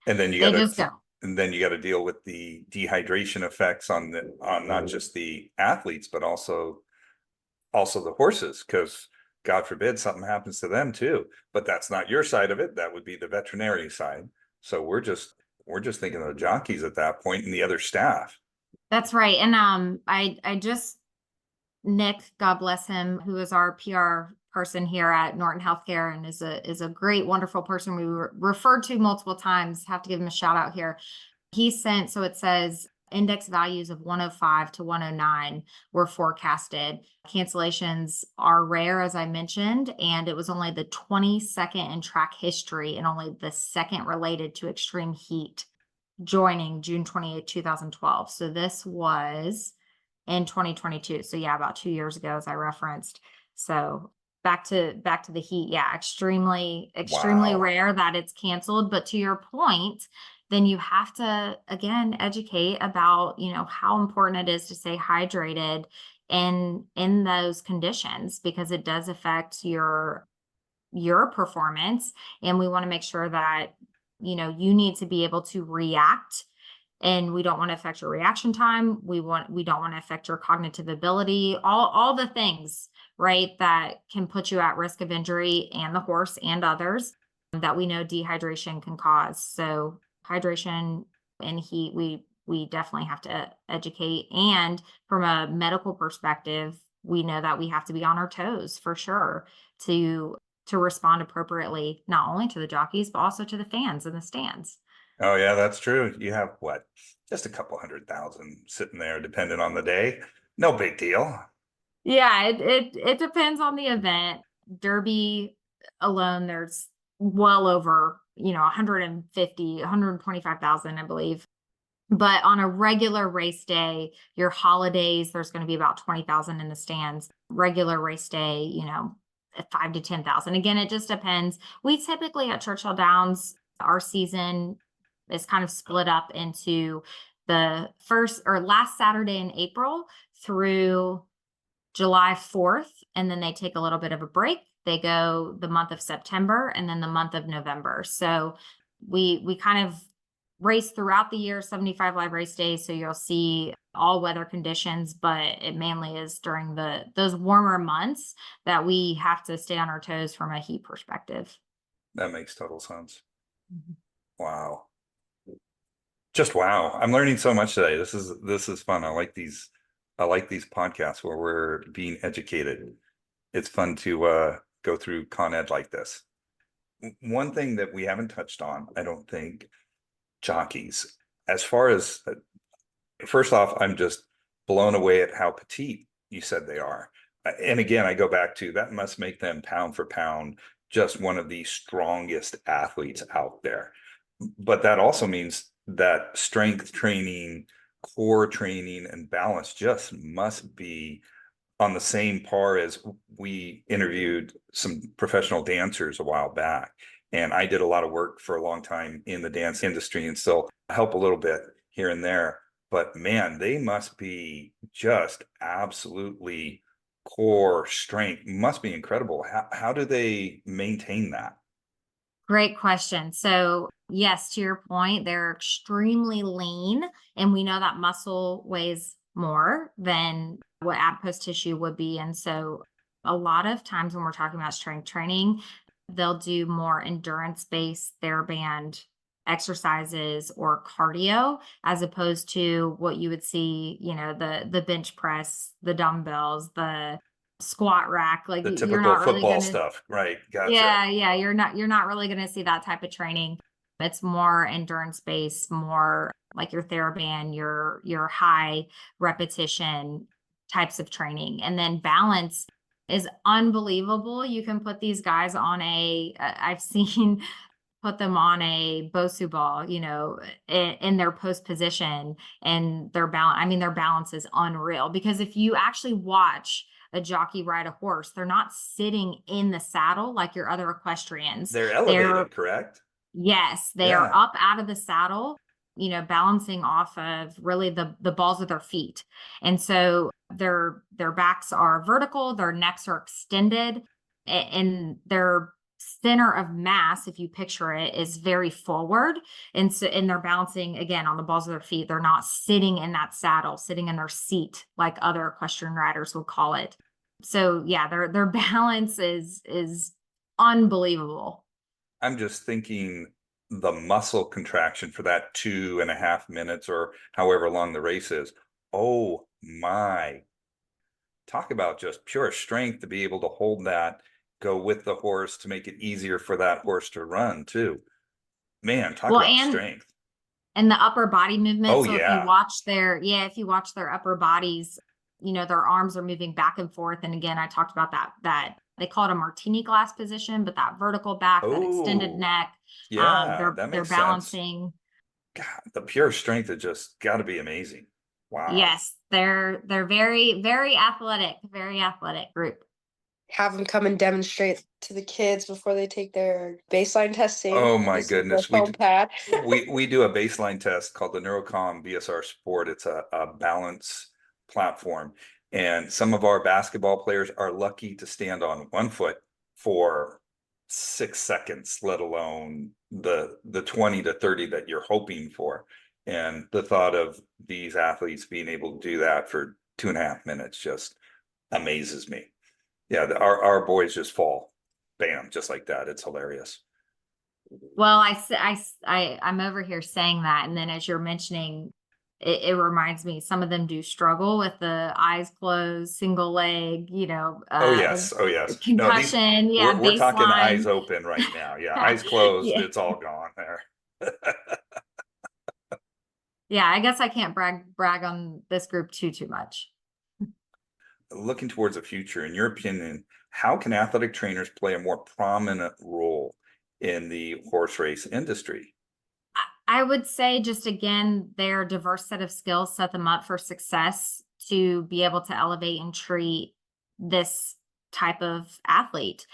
And then you They got just to go. and then you got to deal with the dehydration effects on not just the athletes, but also the horses, because God forbid something happens to them too. But that's not your side of it. That would be the veterinary side. So we're just thinking of the jockeys at that point and the other staff. That's right. And I just Nick, God bless him, who is our PR person here at Norton Healthcare and is a great, wonderful person we were referred to multiple times. Have to give him a shout out here. He sent, so it says index values of 105 to 109 were forecasted. Cancellations are rare, as I mentioned, and it was only the 22nd in track history and only the second related to extreme heat, joining June 28, 2012. So this was in 2022. So yeah, about 2 years ago, as I referenced. So back to the heat. Yeah, extremely Wow. rare that it's canceled. But to your point, then you have to again educate about how important it is to stay hydrated in those conditions, because it does affect your performance, and we want to make sure that you need to be able to react, and we don't want to affect your reaction time. We don't want to affect your cognitive ability, all the things, right, that can put you at risk of injury, and the horse and others that we know dehydration can cause. So hydration and heat, we definitely have to educate. And from a medical perspective, we know that we have to be on our toes for sure to respond appropriately, not only to the jockeys, but also to the fans in the stands. Oh yeah, that's true. You have what? Just a couple 100,000 sitting there, depending on the day. No big deal. Yeah, it depends on the event. Derby alone, there's well over, 150, 125,000, I believe. But on a regular race day, your holidays, there's going to be about 20,000 in the stands. Regular race day, 5 to 10,000. Again, it just depends. We typically at Churchill Downs, our season is kind of split up into the first or last Saturday in April through July 4th, and then they take a little bit of a break. They go the month of September and then the month of November. So we kind of race throughout the year, 75 live race days. So you'll see all weather conditions, but it mainly is during those warmer months that we have to stay on our toes from a heat perspective. That makes total sense. Mhm. Wow. Just wow. I'm learning so much today. This is fun. I like these podcasts where we're being educated. It's fun to go through Con Ed like this. One thing that we haven't touched on, I don't think, jockeys. As far as first off, I'm just blown away at how petite you said they are. And again, I go back to that must make them pound for pound just one of the strongest athletes out there. But that also means that strength training, core training, and balance just must be on the same par as we interviewed some professional dancers a while back. And I did a lot of work for a long time in the dance industry and still help a little bit here and there. But man, they must be just absolutely core strength, must be incredible. How do they maintain that? Great question. So, yes, to your point, they're extremely lean, and we know that muscle weighs more than what adipose tissue would be. And so, a lot of times when we're talking about strength training, they'll do more endurance-based TheraBand exercises or cardio as opposed to what you would see, the bench press, the dumbbells, the squat rack. Like The you're typical not really football going to. stuff, right? Gotcha. Yeah, you're not really going to see that type of training. It's more endurance based, more like your TheraBand, your high repetition types of training. And then balance is unbelievable. You can put these guys on I've seen put them on a Bosu ball, in their post position, and their balance. I mean, their balance is unreal because if you actually watch a jockey ride a horse, they're not sitting in the saddle like your other equestrians. They're They're elevated, correct? Yes, they are Yeah. up out of the saddle, balancing off of really the balls of their feet. And so their backs are vertical, their necks are extended, and their center of mass, if you picture it, is very forward. And they're balancing again on the balls of their feet. They're not sitting in that saddle, sitting in their seat like other equestrian riders would call it. So yeah, their balance is unbelievable. I'm just thinking the muscle contraction for that 2.5 minutes or however long the race is. Oh my. Talk about just pure strength to be able to hold that, go with the horse to make it easier for that horse to run too. Man, talk Well, about and strength. and the upper body movement. Oh So if you yeah. watch if you watch their upper bodies, their arms are moving back and forth. And again, I talked about that they call it a martini glass position, but that vertical back, that extended Oh, neck, yeah, that they're makes sense. balancing. God, the pure strength has just got to be amazing. Wow. Yes, they're very, very athletic group. Have them come and demonstrate to the kids before they take their baseline testing. Oh my This is the goodness. foam pad. We do a baseline test called the Neurocom BSR Sport. It's a balance platform. And some of our basketball players are lucky to stand on one foot for 6 seconds, let alone the 20 to 30 that you're hoping for. And the thought of these athletes being able to do that for 2.5 minutes just amazes me. Yeah, our boys just fall, bam, just like that. It's hilarious. Well, I'm over here saying that, and then as you're mentioning it reminds me, some of them do struggle with the eyes closed, single leg, Oh yes. Oh yes. No, concussion, yeah, we're talking eyes baseline. open right now. Yeah, eyes closed, Yeah. it's all gone there. Yeah, I guess I can't brag on this group too much. Looking towards the future, in your opinion, how can athletic trainers play a more prominent role in the horse race industry? I would say, just again, their diverse set of skills set them up for success to be able to elevate and treat this type of athlete.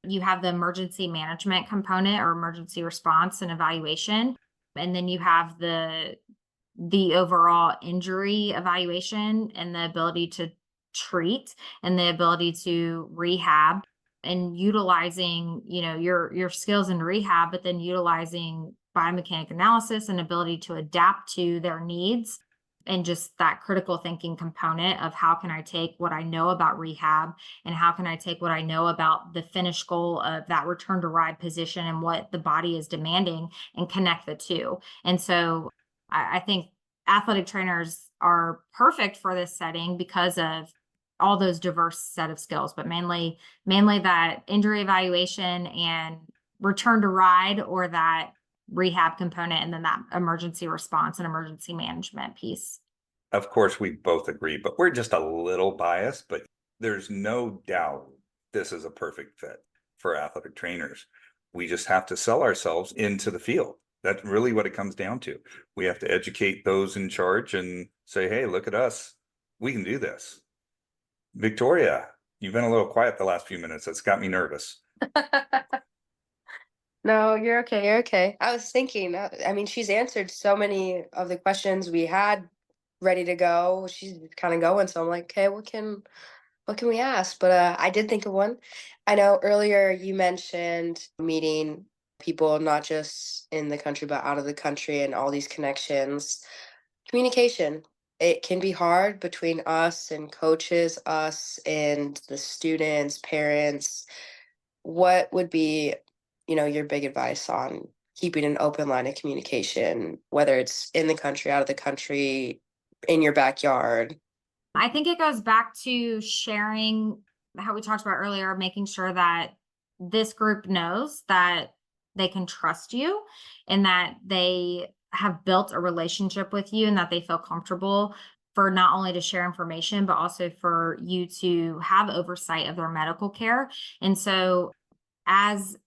You have the emergency management component or emergency response and evaluation, and then you have the overall injury evaluation and the ability to treat and the ability to rehab, and utilizing your skills in rehab, but then utilizing biomechanic analysis and ability to adapt to their needs, and just that critical thinking component of how can I take what I know about rehab and how can I take what I know about the finish goal of that return to ride position and what the body is demanding, and connect the two. And so I think athletic trainers are perfect for this setting because of all those diverse set of skills, but mainly that injury evaluation and return to ride, or that rehab component, and then that emergency response and emergency management piece. Of course, we both agree, but we're just a little biased, but there's no doubt this is a perfect fit for athletic trainers. We just have to sell ourselves into the field. That's really what it comes down to. We have to educate those in charge and say, hey, look at us. We can do this. Victoria, you've been a little quiet the last few minutes. That's got me nervous. No, you're okay. You're okay. I was thinking, I mean, she's answered so many of the questions we had ready to go. She's kind of going. So I'm like, okay, what can we ask? But I did think of one. I know earlier you mentioned meeting people not just in the country but out of the country and all these connections. Communication. It can be hard between us and coaches, us and the students, parents. What would be, your big advice on keeping an open line of communication, whether it's in the country, out of the country, in your backyard? I think it goes back to sharing how we talked about earlier, making sure that this group knows that they can trust you and that they have built a relationship with you and that they feel comfortable for not only to share information, but also for you to have oversight of their medical care. And so, as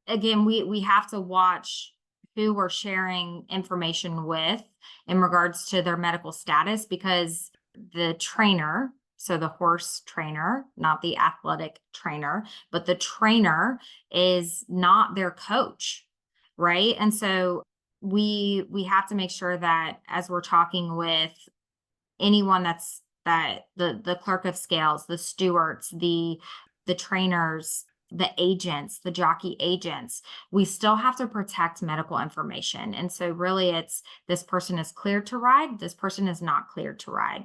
again, we have to watch who we're sharing information with in regards to their medical status, because the trainer, so the horse trainer, not the athletic trainer, but the trainer is not their coach, right? And so we have to make sure that as we're talking with anyone that the clerk of scales, the stewards, the trainers, the agents, the jockey agents, we still have to protect medical information. And so really it's, this person is cleared to ride, this person is not cleared to ride.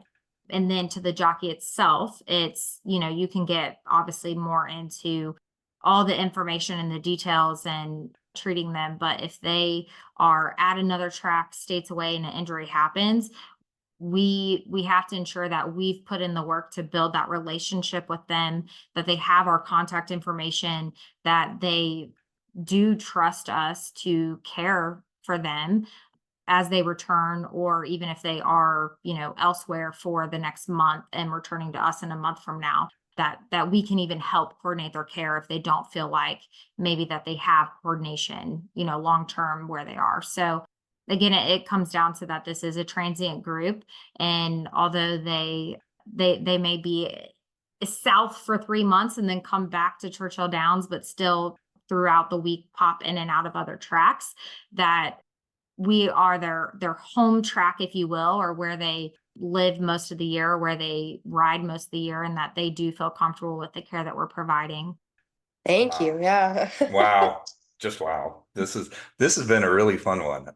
And then to the jockey itself, it's, you can get obviously more into all the information and the details and treating them. But if they are at another track states away and an injury happens, we have to ensure that we've put in the work to build that relationship with them, that they have our contact information, that they do trust us to care for them as they return, or even if they are, elsewhere for the next month and returning to us in a month from now, that we can even help coordinate their care if they don't feel like maybe that they have coordination, long term where they are. So again, it comes down to that this is a transient group, and although they may be south for 3 months and then come back to Churchill Downs, but still throughout the week pop in and out of other tracks, that we are their home track, if you will, or where they live most of the year, where they ride most of the year, and that they do feel comfortable with the care that we're providing. Thank you. Yeah. Wow. Just wow. This has been a really fun one.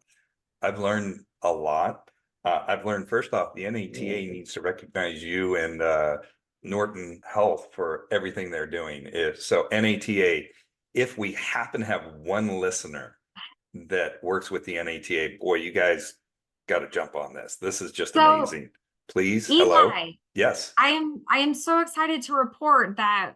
I've learned a lot. I've learned, first off, the NATA needs to recognize you and Norton Health for everything they're doing. So NATA, if we happen to have one listener that works with the NATA, boy, you guys got to jump on this. This is just So amazing. Please. Hello. Eli, Yes. I am so excited to report that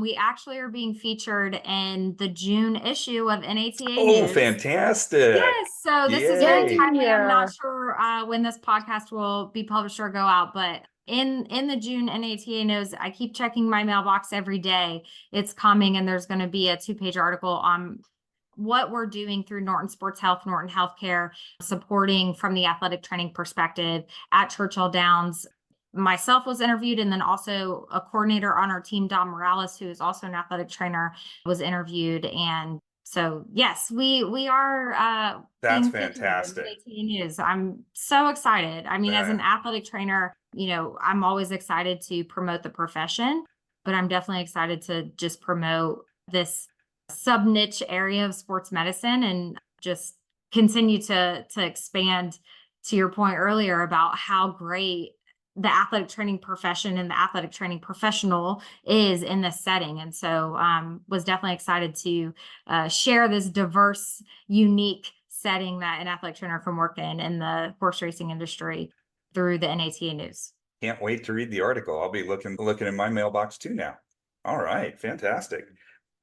we actually are being featured in the June issue of NATA Oh, News. fantastic. Yes, so this is very Yay. timely. I'm not Yeah. sure when this podcast will be published or go out, but in the June NATA News, I keep checking my mailbox every day. It's coming, and there's going to be a 2-page article on what we're doing through Norton Sports Health, Norton Healthcare, supporting from the athletic training perspective at Churchill Downs. Myself was interviewed, and then also a coordinator on our team, Don Morales, who is also an athletic trainer, was interviewed. And so, yes, we are That's being featured in fantastic. NATA News. I'm so excited. I mean, as an athletic trainer, I'm always excited to promote the profession, but I'm definitely excited to just promote this sub niche area of sports medicine and just continue to expand, to your point earlier about how great the athletic training profession and the athletic training professional is in this setting. And so was definitely excited to share this diverse, unique setting that an athletic trainer can work in the horse racing industry through the NATA News. Can't wait to read the article. I'll be looking in my mailbox too now. All right, fantastic.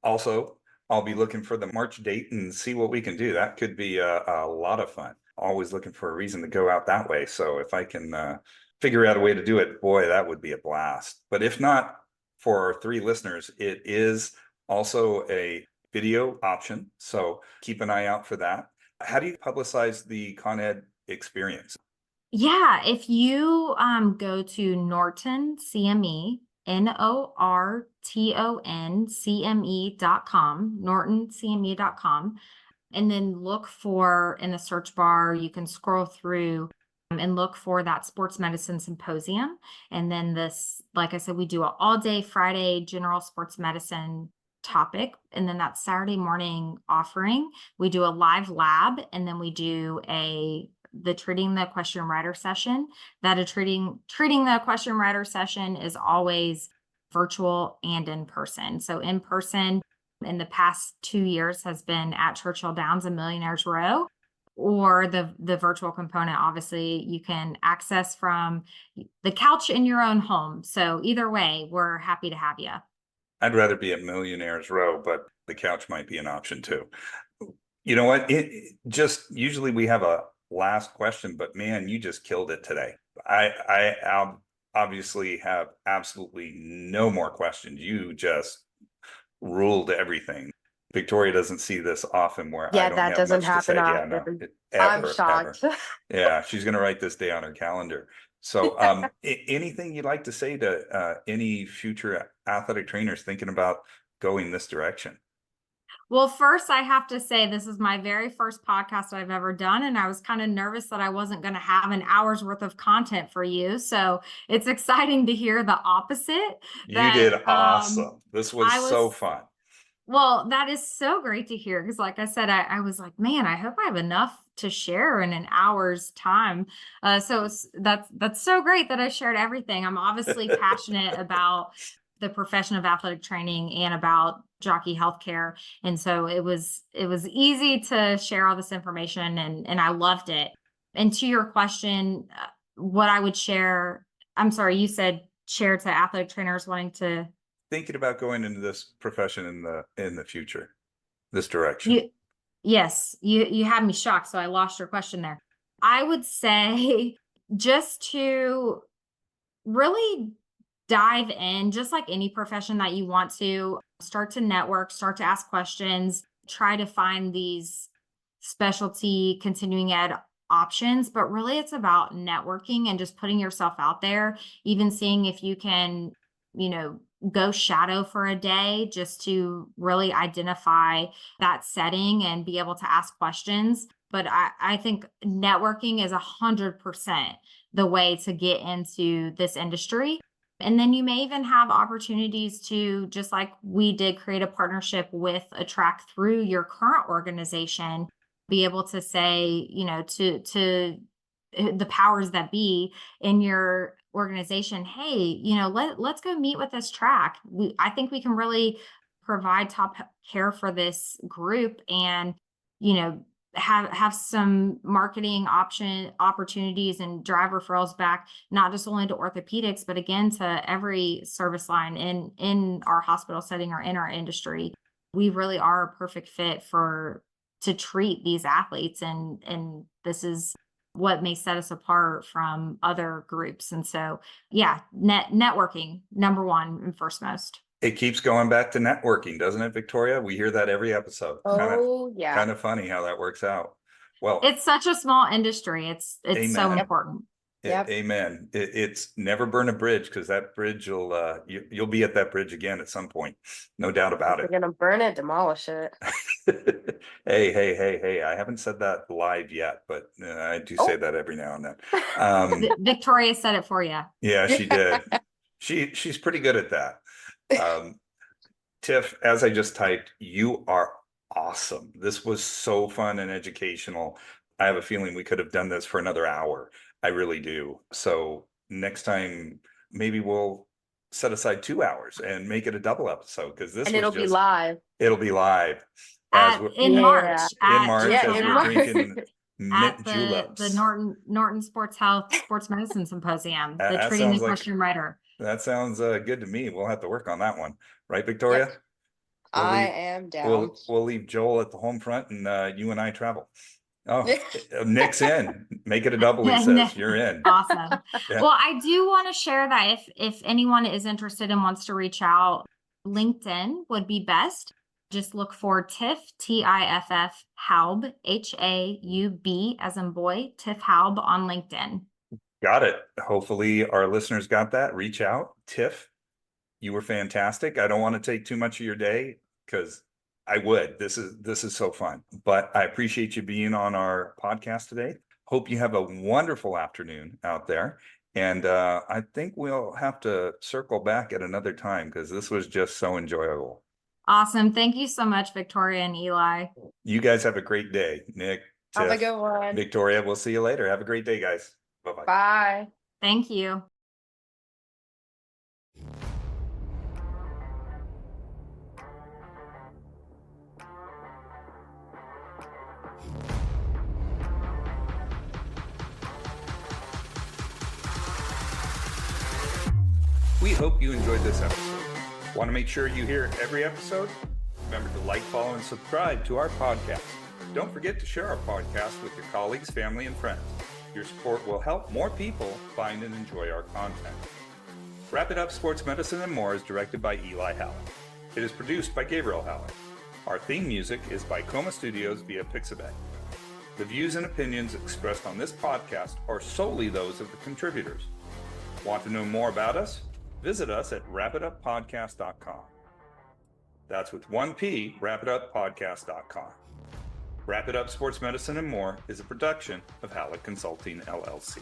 Also, I'll be looking for the March date and see what we can do. That could be a lot of fun. Always looking for a reason to go out that way. So if I can figure out a way to do it, boy, that would be a blast. But if not, for our 3 listeners, it is also a video option. So keep an eye out for that. How do you publicize the Con Ed experience? Yeah, if you go to Norton CME, NortonCME.com, NortonCME.com, and then look for in the search bar, you can scroll through and look for that sports medicine symposium. And then this, like I said, we do an all-day Friday general sports medicine topic. And then that Saturday morning offering, we do a live lab, and then we do the treating the question writer session. That a treating the question writer session is always virtual and in person. So in person in the past 2 years has been at Churchill Downs and Millionaires Row, or the virtual component, obviously, you can access from the couch in your own home. So either way, we're happy to have you. I'd rather be at Millionaires Row, but the couch might be an option too. You know what? Just usually we have a last question, but man, you just killed it today. I obviously have absolutely no more questions. You just ruled everything. Victoria doesn't see this often where I Yeah, don't that have doesn't much to say. happen Yeah, no, often. I'm ever. shocked. Yeah, she's going to write this day on her calendar. So, anything you'd like to say to any future athletic trainers thinking about going this direction? Well, first, I have to say this is my very first podcast I've ever done, and I was kind of nervous that I wasn't going to have an hour's worth of content for you. So it's exciting to hear the opposite. You did awesome. This was I so was fun. Well, that is so great to hear because, like I said, I was like, man, I hope I have enough to share in an hour's time. That's so great that I shared everything. I'm obviously passionate about the profession of athletic training and about jockey healthcare, and so it was easy to share all this information, and I loved it. And to your question, what I would share, I'm sorry, you said share to athletic trainers wanting to. Thinking about going into this profession in the future, this direction. Yes, you had me shocked, so I lost your question there. I would say just to really dive in, just like any profession that you want to, start to network, start to ask questions, try to find these specialty continuing ed options, but really it's about networking and just putting yourself out there, even seeing if you can, go shadow for a day just to really identify that setting and be able to ask questions. But I think networking is 100% the way to get into this industry. And then you may even have opportunities to, just like we did, create a partnership with a track through your current organization, be able to say, to the powers that be in your organization, hey, let's go meet with this track. I think we can really provide top care for this group, and have some marketing opportunities and drive referrals back, not just only to orthopedics, but again, to every service line in our hospital setting or in our industry. We really are a perfect fit to treat these athletes. And this is what may set us apart from other groups. And so, yeah, networking, number one and first most. It keeps going back to networking, doesn't it, Victoria? We hear that every episode. Oh, yeah. Kind of funny how that works out. Well, It's such a small industry. It's so Amen. important. Yep. Amen. It's never burn a bridge, because that bridge will you'll be at that bridge again at some point. No doubt about We're it. gonna burn it, demolish it. Hey, I haven't said that live yet, but I do say that every now and then. Victoria said it for you. Yeah, she did. She's pretty good at that. Tiff, as I just typed, you are awesome. This was so fun and educational. I have a feeling we could have done this for another hour. I really do. So next time, maybe we'll set aside 2 hours and make it a double episode, because this And was it'll be just, live. it'll be live as In Yeah. March. in March Yeah, as in we're March. drinking At mint the juleps. Norton Sports Medicine Symposium, the That treating the sounds like- equestrian rider. That sounds good to me. We'll have to work on that one, right, Victoria? Yep. We'll I leave- am down. We'll leave Joel at the home front, and you and I travel. Oh, Nick's in. Make it a double, he says. You're in. Awesome. Yeah. Well, I do want to share that if anyone is interested and wants to reach out, LinkedIn would be best. Just look for Tiff, Tiff Haub, Haub, as in boy, Tiff Haub on LinkedIn. Got it. Hopefully our listeners got that. Reach out. Tiff, you were fantastic. I don't want to take too much of your day, because I would. This is so fun. But I appreciate you being on our podcast today. Hope you have a wonderful afternoon out there. And I think we'll have to circle back at another time, because this was just so enjoyable. Awesome. Thank you so much, Victoria and Eli. You guys have a great day. Nick, Have a Tiff, good one. Victoria, we'll see you later. Have a great day, guys. Bye-bye. Bye. Thank you. We hope you enjoyed this episode. Want to make sure you hear every episode? Remember to like, follow, and subscribe to our podcast. Don't forget to share our podcast with your colleagues, family, and friends. Your support will help more people find and enjoy our content. Wrap It Up Sports Medicine and More is directed by Eli Hallak. It is produced by Gabriel Hallak. Our theme music is by Coma Studios via Pixabay. The views and opinions expressed on this podcast are solely those of the contributors. Want to know more about us? Visit us at wrapituppodcast.com. That's with 1P, wrapituppodcast.com. Wrap It Up Sports Medicine and More is a production of Hallak Consulting, LLC.